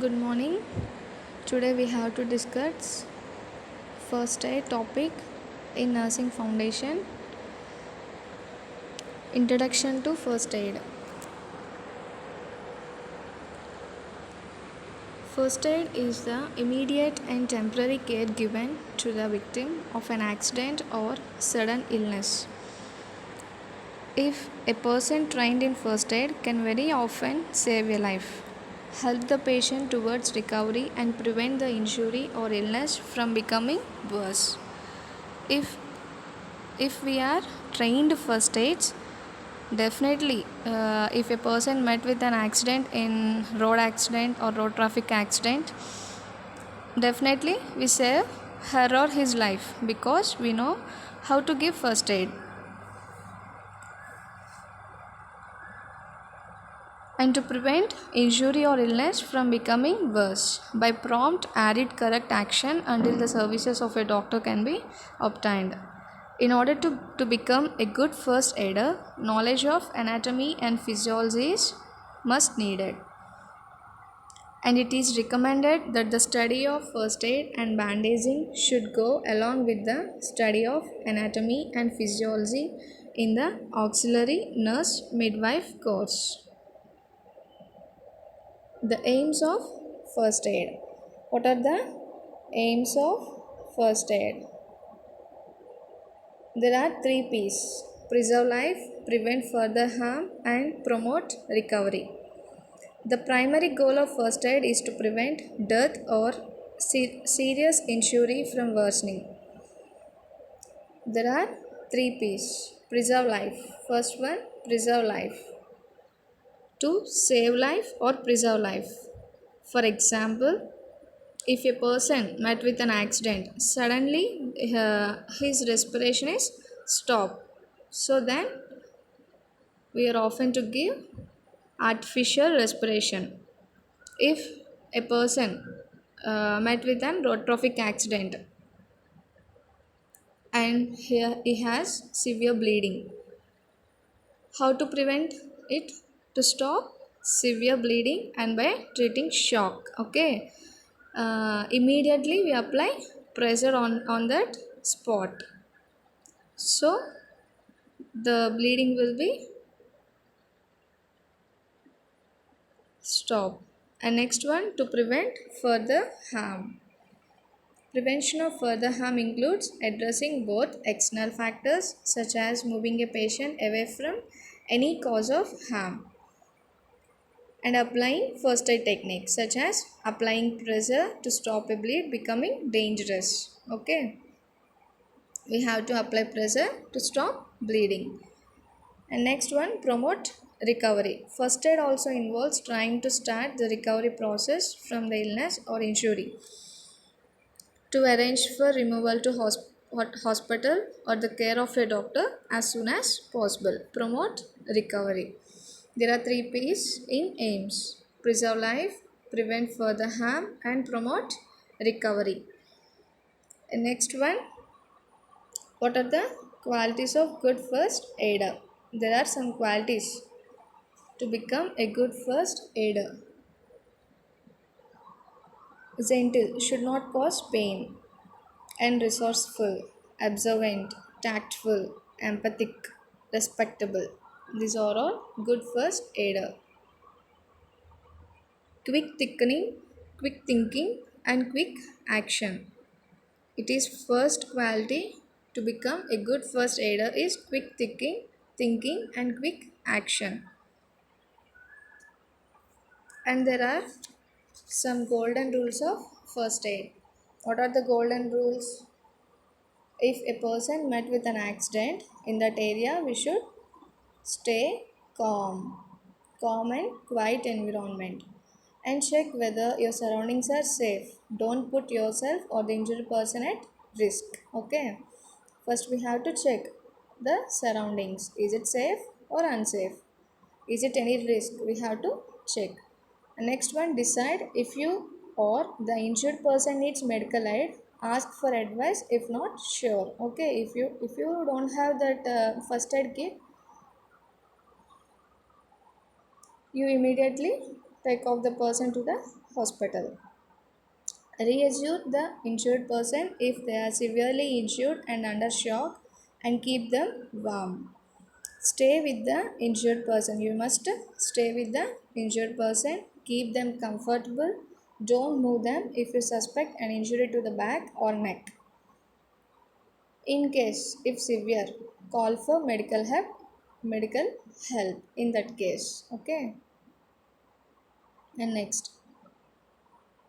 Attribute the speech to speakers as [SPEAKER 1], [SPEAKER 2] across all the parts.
[SPEAKER 1] Good morning. Today we have to discuss first aid topic in nursing foundation. Introduction to first aid. First aid is the immediate and temporary care given to the victim of an accident or sudden illness. If a person trained in first aid can very often save a life, help the patient towards recovery and prevent the injury or illness from becoming worse. If we are trained first aids, definitely if a person met with an accident in road accident or road traffic accident, definitely we save her or his life because we know how to give first aid. And to prevent injury or illness from becoming worse by prompt added correct action until the services of a doctor can be obtained. In order to become a good first aider, knowledge of anatomy and physiology is must needed. And it is recommended that the study of first aid and bandaging should go along with the study of anatomy and physiology in the auxiliary nurse midwife course. The aims of first aid. What are the aims of first aid? There are three P's: preserve life, prevent further harm, and promote recovery. The primary goal of first aid is to prevent death or serious injury from worsening. There are three P's: preserve life. First one, preserve life. To save life or preserve life. For example, if a person met with an accident, suddenly his respiration is stopped. So then we are often to give artificial respiration. If a person met with an road traffic accident and he has severe bleeding, how to prevent it? To stop severe bleeding and by treating shock. Okay, immediately we apply pressure on that spot, so the bleeding will be stopped. And next one, to prevent further harm. Prevention of further harm includes addressing both external factors such as moving a patient away from any cause of harm and applying first aid techniques such as applying pressure to stop a bleed becoming dangerous. Okay, we have to apply pressure to stop bleeding. And next one, promote recovery. First aid also involves trying to start the recovery process from the illness or injury, to arrange for removal to hospital or the care of a doctor as soon as possible. Promote recovery. There are three P's in aims: preserve life, prevent further harm, and promote recovery. And next one, what are the qualities of good first aider? There are some qualities to become a good first aider. Gentle, should not cause pain, and resourceful, observant, tactful, empathic, respectable. These are all good first aider. Quick thinking, and quick action. It is first quality to become a good first aider is quick thinking and quick action. And there are some golden rules of first aid. What are the golden rules? If a person met with an accident in that area, we should stay calm and quiet environment, and check whether your surroundings are safe. Don't put yourself or the injured person at risk. Okay, first we have to check the surroundings. Is it safe or unsafe? Is it any risk? We have to check. And next one, decide if you or the injured person needs medical aid. Ask for advice if not sure. Okay, if you don't have that first aid kit, you immediately take off the person to the hospital. Reassure the injured person if they are severely injured and under shock and keep them warm. Stay with the injured person. You must stay with the injured person. Keep them comfortable. Don't move them if you suspect an injury to the back or neck. In case if severe, call for medical help in that case. Okay. And next,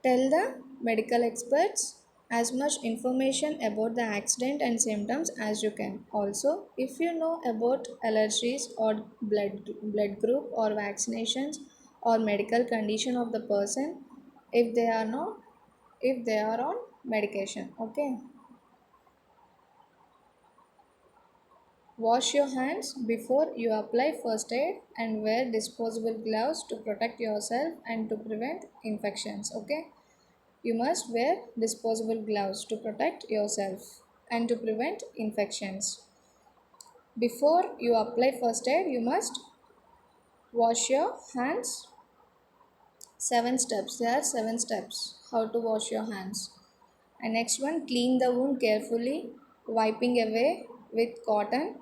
[SPEAKER 1] tell the medical experts as much information about the accident and symptoms as you can. Also, if you know about allergies or blood group or vaccinations or medical condition of the person, if they are not if they are on medication. Okay. Wash your hands before you apply first aid and wear disposable gloves to protect yourself and to prevent infections. Okay. You must wear disposable gloves to protect yourself and to prevent infections. Before you apply first aid, you must wash your hands. 7 steps. There are 7 steps how to wash your hands. And next one, clean the wound carefully, wiping away with cotton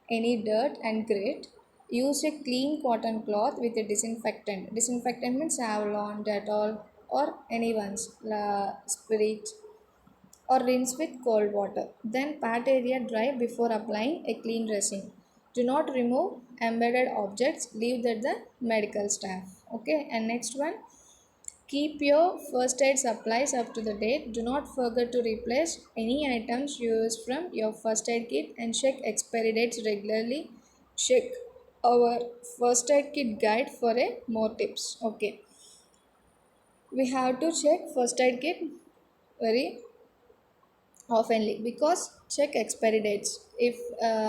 [SPEAKER 1] any dirt and grit. Use a clean cotton cloth with a disinfectant. Disinfectant means Avalon, Dettol, or anyone's spirit, or rinse with cold water. Then pat area dry before applying a clean dressing. Do not remove embedded objects, leave that the medical staff. Okay, and next one, keep your first aid supplies up to the date. Do not forget to replace any items used from your first aid kit and check expiry dates regularly. Check our first aid kit guide for a more tips. Okay, we have to check first aid kit very oftenly because check expiry dates. If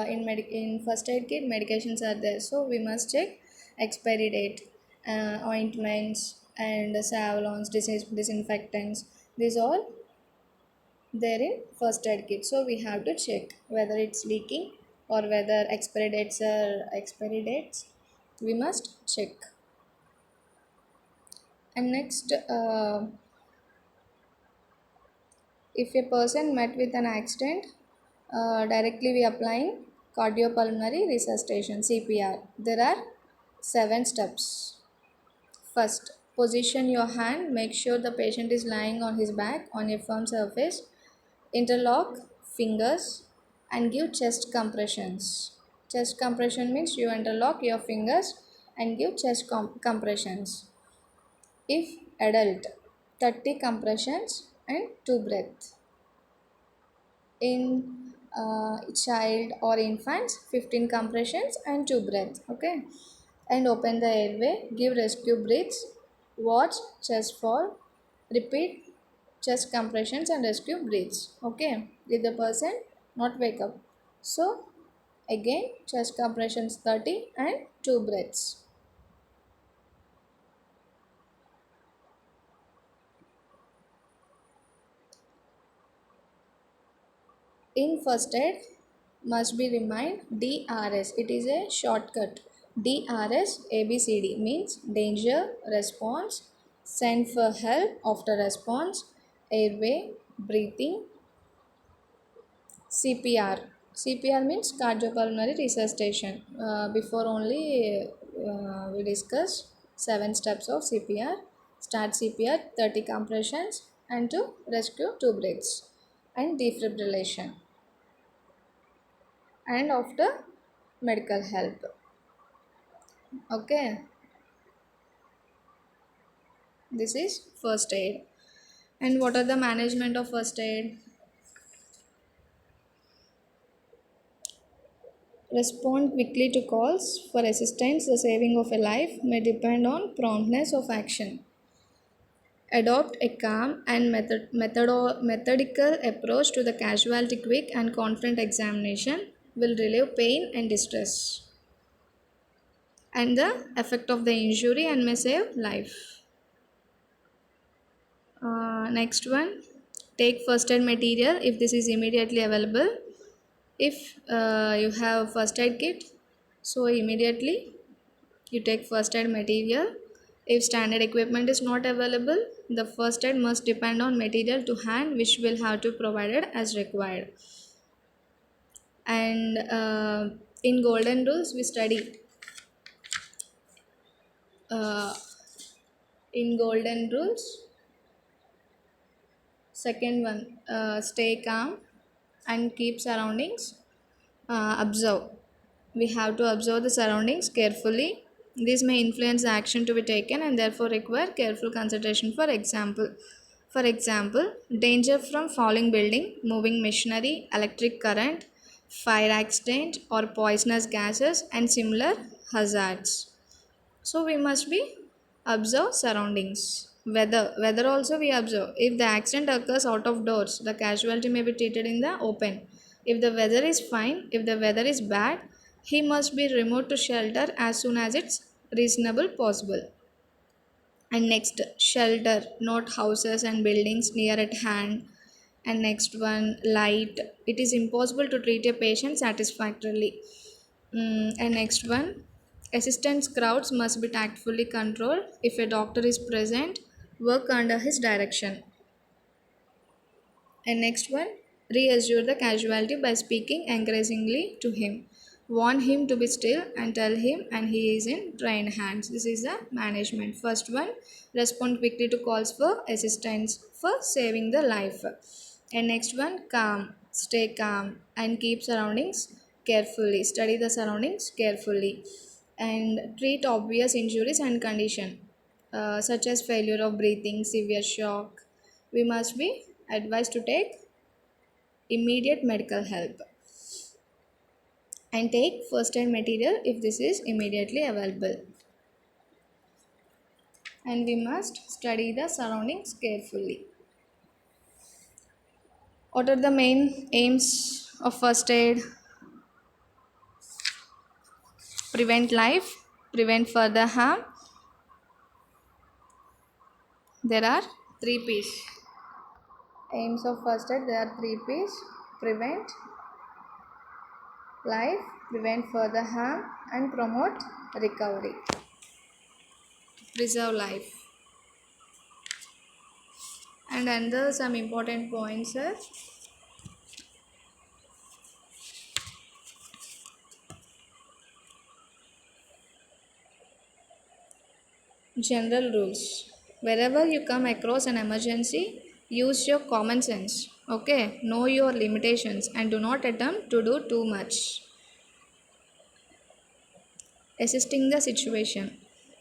[SPEAKER 1] in first aid kit medications are there, so we must check expiry date. Ointments and salons, disinfectants, these all there in first aid kit, so we have to check whether it's leaking or whether expiry dates we must check. And next, if a person met with an accident, directly we applying cardiopulmonary resuscitation CPR. There are 7 steps. First, position your hand. Make sure the patient is lying on his back on a firm surface. Interlock fingers and give chest compressions. Chest compression means you interlock your fingers and give chest compressions. If adult, 30 compressions and 2 breaths. In child or infants, 15 compressions and 2 breaths. Okay, and open the airway, give rescue breaths, watch chest fall, repeat chest compressions and rescue breaths. Okay, with the person not wake up. So again, chest compressions 30 and 2 breaths. In first aid must be remind DRS. It is a shortcut. DRS ABCD means danger, response, send for help after response, airway, breathing, CPR. CPR means cardiopulmonary resuscitation. Before only we discussed 7 steps of CPR. Start CPR, 30 compressions, and to rescue 2 breaths, and defibrillation, and after medical help. Okay, this is first aid. And what are the management of first aid? Respond quickly to calls for assistance. The saving of a life may depend on promptness of action. Adopt a calm and methodical approach to the casualty. Quick and confident examination will relieve pain and distress and the effect of the injury and may save life. Next one, take first aid material if this is immediately available. If you have first aid kit, so immediately you take first aid material. If standard equipment is not available, the first aid must depend on material to hand, which will have to be provided as required. And in golden rules we study, uh, in golden rules, second one, stay calm and keep surroundings, observe. We have to observe the surroundings carefully. This may influence the action to be taken and therefore require careful consideration. For example, danger from falling building, moving machinery, electric current, fire accident, or poisonous gases and similar hazards. So we must be observe surroundings. Weather also we observe. If the accident occurs out of doors, the casualty may be treated in the open. If the weather is fine, if the weather is bad, he must be removed to shelter as soon as it's reasonable possible. And next, shelter, not houses and buildings near at hand. And next one, light, it is impossible to treat a patient satisfactorily. And next one, assistance crowds must be tactfully controlled. If a doctor is present, work under his direction. And next one, reassure the casualty by speaking encouragingly to him. Warn him to be still and tell him and he is in trained hands. This is the management. First one, respond quickly to calls for assistance for saving the life. And next one, calm, stay calm and keep surroundings carefully. Study the surroundings carefully. And treat obvious injuries and condition, such as failure of breathing, severe shock. We must be advised to take immediate medical help and take first aid material if this is immediately available. And we must study the surroundings carefully. What are the main aims of first aid? Prevent life, prevent further harm. There are 3 P's. Aims of first aid, there are 3 P's. Prevent life, prevent further harm, and promote recovery. Preserve life. And under some important points are general rules. Wherever you come across an emergency, use your common sense. Okay, know your limitations and do not attempt to do too much. Assisting the situation.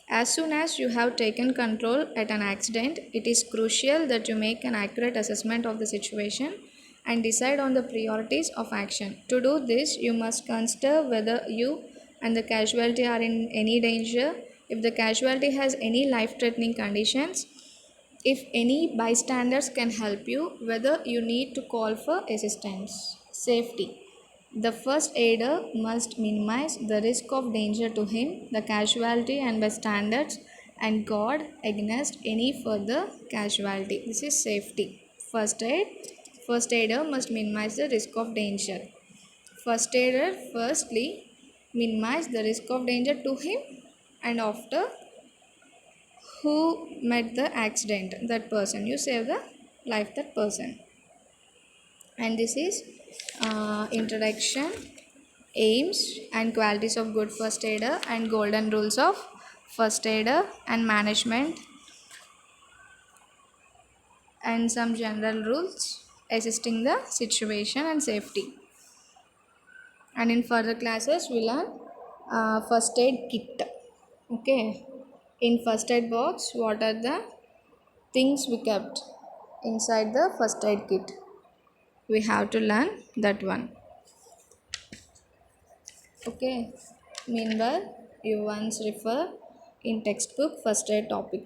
[SPEAKER 1] As soon as you have taken control at an accident, it is crucial that you make an accurate assessment of the situation and decide on the priorities of action. To do this, you must consider whether you and the casualty are in any danger, if the casualty has any life threatening conditions, if any bystanders can help you, whether you need to call for assistance. Safety. The first aider must minimize the risk of danger to him, the casualty, and bystanders, and guard against any further casualty. This is safety. First aid. First aider must minimize the risk of danger. First aider firstly minimize the risk of danger to him and after who met the accident, that person, you save the life that person. And this is introduction, aims and qualities of good first aider, and golden rules of first aider, and management, and some general rules assisting the situation and safety. And in further classes we learn first aid kit. Okay, in first aid box, what are the things we kept inside the first aid kit? We have to learn that one. Okay, meanwhile you once refer in textbook first aid topic.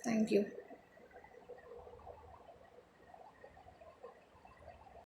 [SPEAKER 1] Thank you.